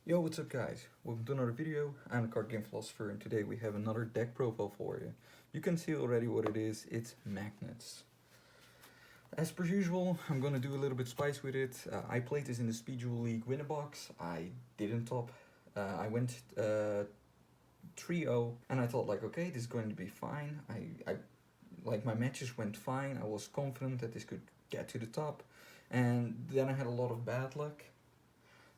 Yo, what's up guys? Welcome to another video. I'm the card game Philosopher and today we have another deck profile for you. You can see already what it is, it's magnets. As per usual, I'm gonna do a little bit spice with it. I played this in the Speed Duel League Win-A-Box. I didn't top. I went 3-0 and I thought like, okay, this is going to be fine. I like my matches went fine. I was confident that this could get to the top. And then I had a lot of bad luck.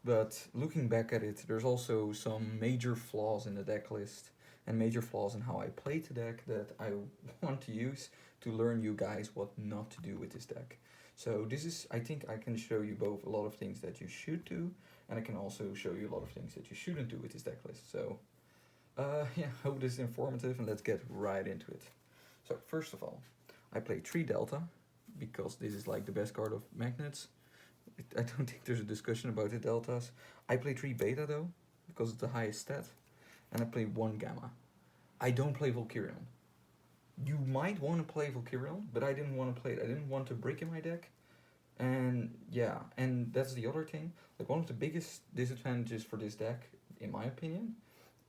But looking back at it, there's also some major flaws in the deck list and major flaws in how I play the deck that I want to use to learn you guys what not to do with this deck. So this is, I think I can show you both a lot of things that you should do, and I can also show you a lot of things that you shouldn't do with this deck list. So yeah, hope this is informative and let's get right into it. So first of all, I play 3 Delta because this is like the best card of magnets. I don't think there's a discussion about the deltas. I play 3 beta though, because it's the highest stat, and I play 1 gamma. I don't play Valkyrion. You might want to play Valkyrion, but I didn't want to play it. I didn't want to brick in my deck. And yeah, and that's the other thing. Like one of the biggest disadvantages for this deck, in my opinion,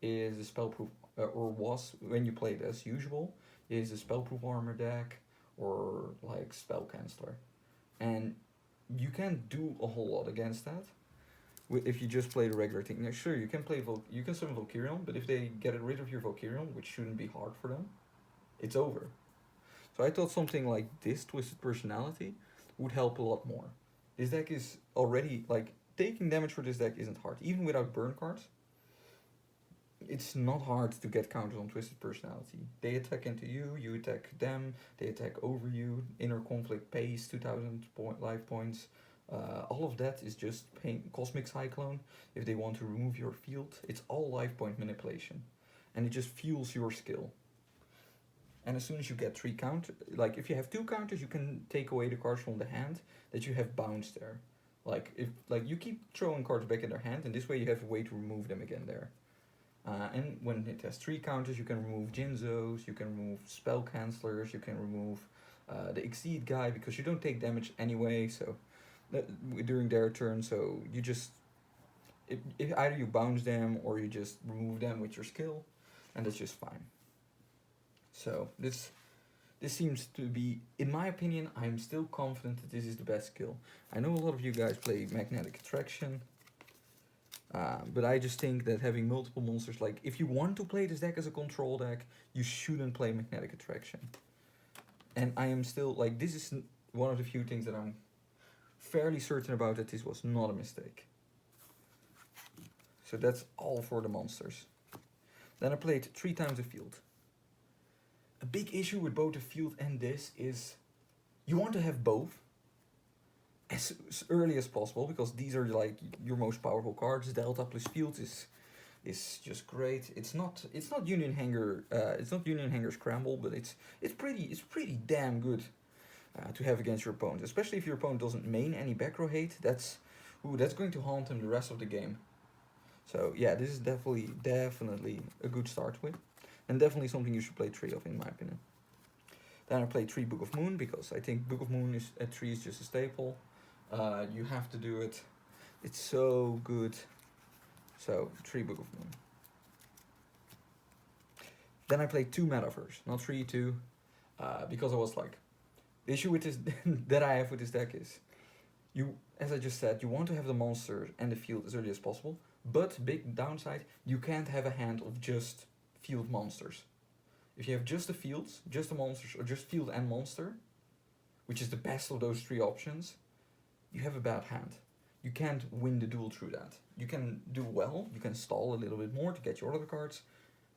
is the spellproof, or was when you played as usual, is the spellproof armor deck or like spell canceller. And you can't do a whole lot against that if you just play the regular thing. Now, sure, you can play you can summon Valkyrion, but if they get rid of your Valkyrion, which shouldn't be hard for them, it's over. So I thought something like this Twisted Personality would help a lot more. This deck is already like taking damage for this deck isn't hard, even without burn cards. It's not hard to get counters on Twisted Personality. They attack into you, you attack them, they attack over you, Inner Conflict pays 2000 life points. All of that is just Cosmic Cyclone. If they want to remove your field, it's all life point manipulation. And it just fuels your skill. And as soon as you get 3 counters, like if you have 2 counters, you can take away the cards from the hand that you have bounced there. Like if you keep throwing cards back in their hand, and this way you have a way to remove them again there. And when it has 3 counters, you can remove Jinzos, you can remove spell cancellers, you can remove the Exceed guy because you don't take damage anyway. So during their turn, so you just if either you bounce them or you just remove them with your skill, and that's just fine. So this seems to be, in my opinion, I'm still confident that this is the best skill. I know a lot of you guys play Magnetic Attraction. But I just think that having multiple monsters, like if you want to play this deck as a control deck, you shouldn't play Magnetic Attraction. And I am still, like, this is one of the few things that I'm fairly certain about, that this was not a mistake. So that's all for the monsters. Then I played 3 times the field. A big issue with both the field and this is you want to have both as early as possible, because these are like your most powerful cards. Delta plus field is just great. It's not Union Hanger Scramble, but it's pretty damn good to have against your opponent, especially if your opponent doesn't main any back row hate. That's going to haunt him the rest of the game. So yeah, this is definitely a good start with, and definitely something you should play 3 of, in my opinion. Then I played 3 Book of Moon because I think Book of Moon is at 3 is just a staple. You have to do it. It's so good. So 3 Book of Moon. Then I played 2 Metaverse, not 3, 2, because I was like, the issue with this that I have with this deck is, as I just said, you want to have the monster and the field as early as possible, but big downside, you can't have a hand of just field monsters. If you have just the fields, just the monsters, or just field and monster, which is the best of those 3 options, you have a bad hand. You can't win the duel through that. You can do well, you can stall a little bit more to get your other cards,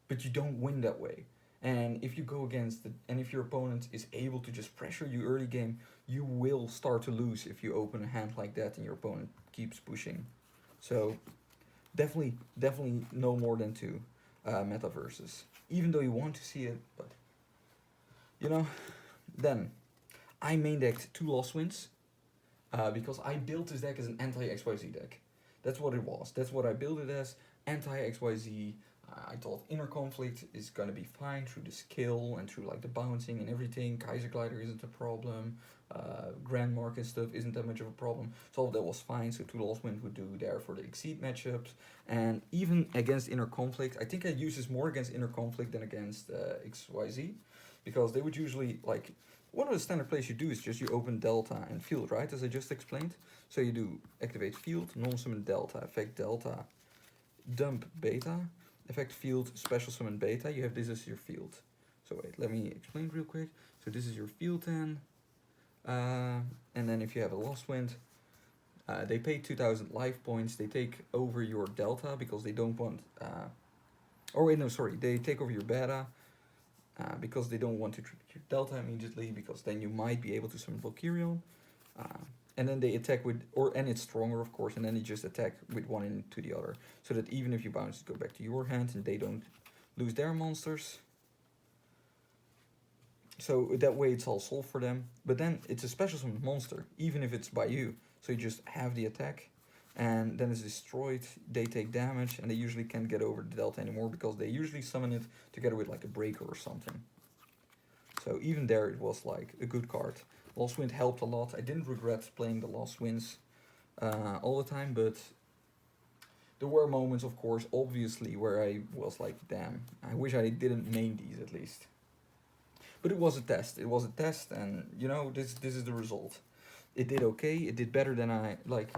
but you don't win that way. And if you go against and if your opponent is able to just pressure you early game, you will start to lose if you open a hand like that and your opponent keeps pushing. So definitely no more than 2 metaverses. Even though you want to see it, but you know. Then I main decked 2 Lost Winds. Because I built this deck as an anti-XYZ deck. That's what it was. That's what I built it as. Anti-XYZ, I thought Inner Conflict is gonna be fine through the skill and through like the bouncing and everything. Kaiser Glider isn't a problem. Grand Mark and stuff isn't that much of a problem. So all of that was fine. So Two Lost Wind would do there for the Exceed matchups. And even against Inner Conflict, I think I use this more against Inner Conflict than against XYZ. Because they would usually, like, one of the standard plays you do is just you open Delta and Field, right? As I just explained. So you do activate Field, non-summon Delta, effect Delta, dump Beta, effect Field, special summon Beta. You have this as your field. So wait, let me explain real quick. So this is your field then. And then if you have a Lost Wind, they pay 2000 life points. They take over your Delta because they don't want... oh wait, no, sorry. They take over your Beta because they don't want to trigger your Delta immediately, because then you might be able to summon Valkyrion. And then they attack with, and it's stronger of course, and then they just attack with one into the other. So that even if you bounce, it go back to your hand and they don't lose their monsters. So that way it's all solved for them. But then it's a special summon monster, even if it's by you. So you just have the attack, and then it's destroyed, they take damage, and they usually can't get over the Delta anymore, because they usually summon it together with like a breaker or something. So even there it was like a good card. Lost Wind helped a lot. I didn't regret playing the Lost Winds all the time, but there were moments, of course, obviously, where I was like, damn, I wish I didn't main these at least. But it was a test. It was a test, and you know, this is the result. It did okay. It did better than I like.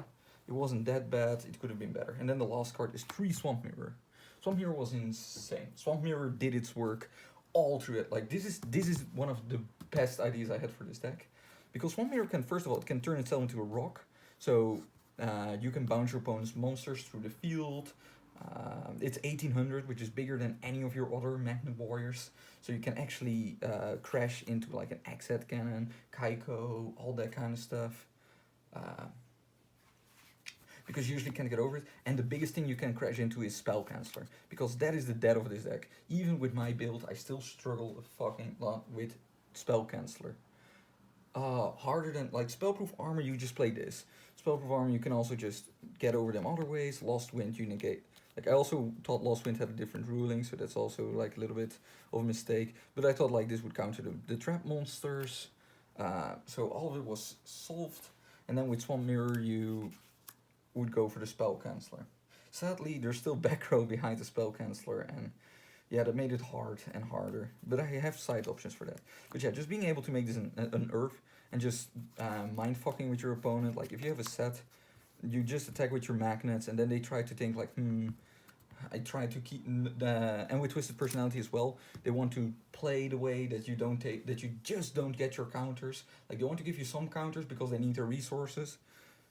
It wasn't that bad. It could have been better. And then the last card is 3 Swamp Mirror. Swamp Mirror was insane. Swamp Mirror did its work all through it. Like this is one of the best ideas I had for this deck, because Swamp Mirror can, first of all, it can turn itself into a rock. So you can bounce your opponent's monsters through the field. It's 1800, which is bigger than any of your other Magnet Warriors. So you can actually crash into like an X-Head Cannon, Kaiko, all that kind of stuff. Because you usually can't get over it. And the biggest thing you can crash into is Spell Canceller, because that is the death of this deck. Even with my build, I still struggle a fucking lot with Spell Canceller. Harder than, like, Spellproof Armor, you just play this. Spellproof Armor, you can also just get over them other ways. Lost Wind, you negate. Like, I also thought Lost Wind had a different ruling, so that's also, like, a little bit of a mistake. But I thought, like, this would counter the trap monsters. So all of it was solved. And then with Swamp Mirror, you would go for the Spell Canceller. Sadly, there's still back row behind the Spell Canceller, and yeah, that made it hard and harder. But I have side options for that. But yeah, just being able to make this an Earth and just mind fucking with your opponent. Like, if you have a set, you just attack with your magnets, and then they try to think like, I try to keep and with Twisted Personality as well, they want to play the way that you don't take, that you just don't get your counters. Like, they want to give you some counters because they need their resources,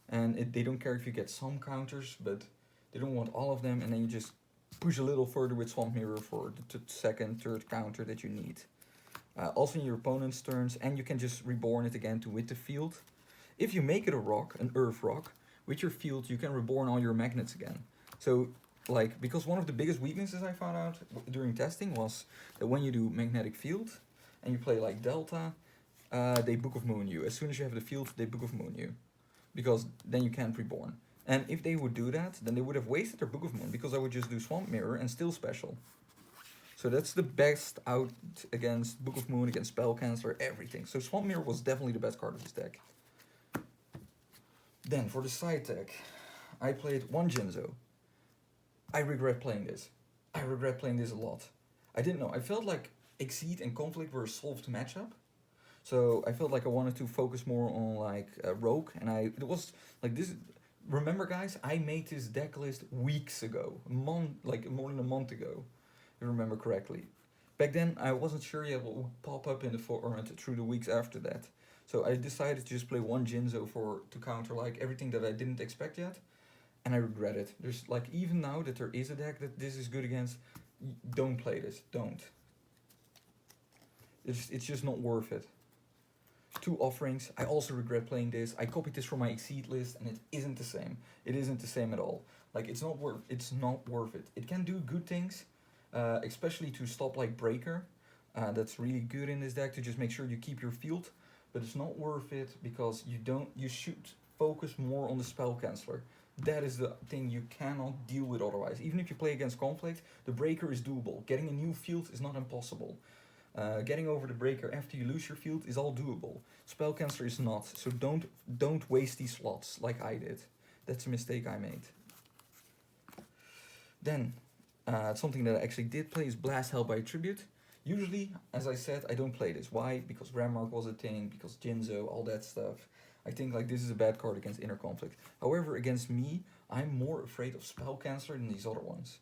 and they don't care if you get some counters, but they don't want all of them, and then you just push a little further with Swamp Mirror for the second, third counter that you need. Also in your opponent's turns, and you can just reborn it again to with the field. If you make it a rock, an Earth rock, with your field you can reborn all your magnets again. So, like, because one of the biggest weaknesses I found out during testing was that when you do magnetic field and you play like Delta, they Book of Moon you. As soon as you have the field, they Book of Moon you, because then you can't reborn. And if they would do that, then they would have wasted their Book of Moon, because I would just do Swamp Mirror and still special. So that's the best out against Book of Moon, against Spell Canceller, everything. So Swamp Mirror was definitely the best card of this deck. Then for the side deck, I played one Jinzo. I regret playing this. I regret playing this a lot. I didn't know. I felt like Exceed and Conflict were a solved matchup. So I felt like I wanted to focus more on like Rogue, and it was like this. Remember, guys, I made this deck list weeks ago, like more than a month ago, if I remember correctly. Back then, I wasn't sure yet what would pop up in the format through the weeks after that. So I decided to just play one Jinzo to counter like everything that I didn't expect yet, and I regret it. There's like, even now that there is a deck that this is good against, don't play this. Don't. It's just not worth it. 2 offerings. I also regret playing this. I copied this from my Exceed list, and it isn't the same. It isn't the same at all. Like, it's not worth it. It can do good things, especially to stop like Breaker. That's really good in this deck, to just make sure you keep your field. But it's not worth it because you should focus more on the Spell Canceller. That is the thing you cannot deal with otherwise. Even if you play against Conflict, the breaker is doable. Getting a new field is not impossible. Getting over the breaker after you lose your field is all doable. Spell Canceller is not, so don't waste these slots like I did. That's a mistake I made. Then, something that I actually did play is Blast Hell by Tribute. Usually, as I said, I don't play this. Why? Because Grandmark was a thing, because Jinzo, all that stuff. I think like this is a bad card against Inner Conflict. However, against me, I'm more afraid of Spell Canceller than these other ones.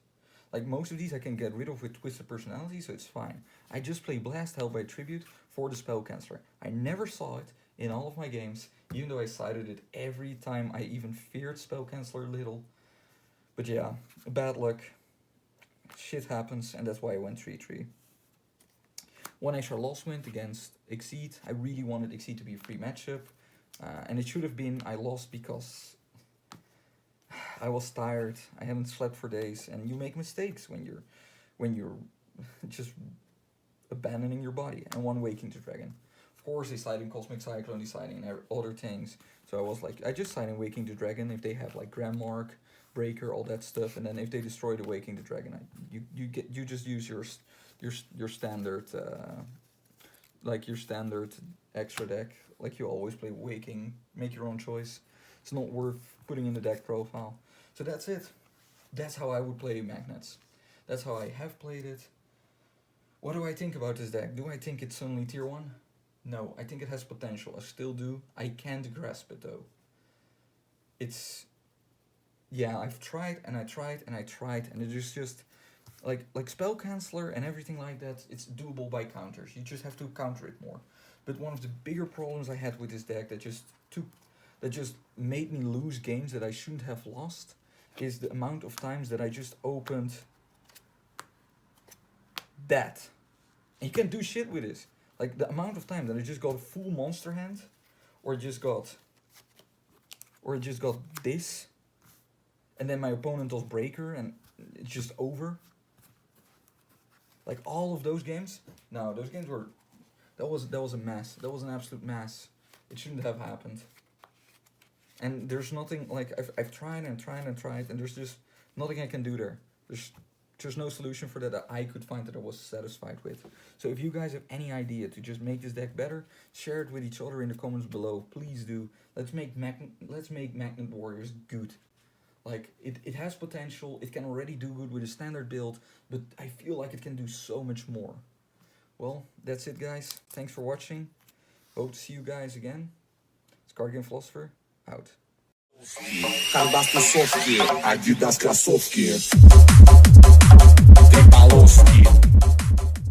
Like most of these I can get rid of with Twisted Personality, so it's fine. I just play Blast Hell by Tribute for the Spell Canceller. I never saw it in all of my games, even though I cited it every time I even feared Spell Canceller a little. But yeah, bad luck. Shit happens, and that's why I went 3-3. One extra loss win against Exceed. I really wanted Exceed to be a free matchup. And it should have been I lost because I was tired. I hadn't slept for days, and you make mistakes when you're just abandoning your body. And one Waking the Dragon. Of course, they side in Cosmic Cyclone, they side in other things. So I was like, I just side in Waking the Dragon if they have like Grandmark, Breaker, all that stuff, and then if they destroy the Waking the Dragon, you just use your standard like your standard extra deck. Like you always play Waking, make your own choice. It's not worth putting in the deck profile. So that's it. That's how I would play Magnets. That's how I have played it. What do I think about this deck? Do I think it's suddenly tier 1? No, I think it has potential. I still do. I can't grasp it though. It's... Yeah, I've tried and I tried and I tried, and it is just... Like Spell Canceller and everything like that, it's doable by counters. You just have to counter it more. But one of the bigger problems I had with this deck that just made me lose games that I shouldn't have lost is the amount of times that I just opened that. And you can't do shit with this. Like the amount of time that I just got a full monster hand, or just got this, and then my opponent does Breaker and it's just over. Like all of those games, no, those games were, that was a mess. That was an absolute mess. It shouldn't have happened. And there's nothing, like I've tried and tried and tried, and there's just nothing I can do there. There's no solution for that I could find that I was satisfied with. So if you guys have any idea to just make this deck better, share it with each other in the comments below. Please do. Let's make Magnet Warriors good. Like, it has potential, it can already do good with a standard build, but I feel like it can do so much more. Well, that's it guys. Thanks for watching. Hope to see you guys again. It's Cardigan Philosopher, out. Колбасный софтки, Adidas кроссовки, Ты полоски.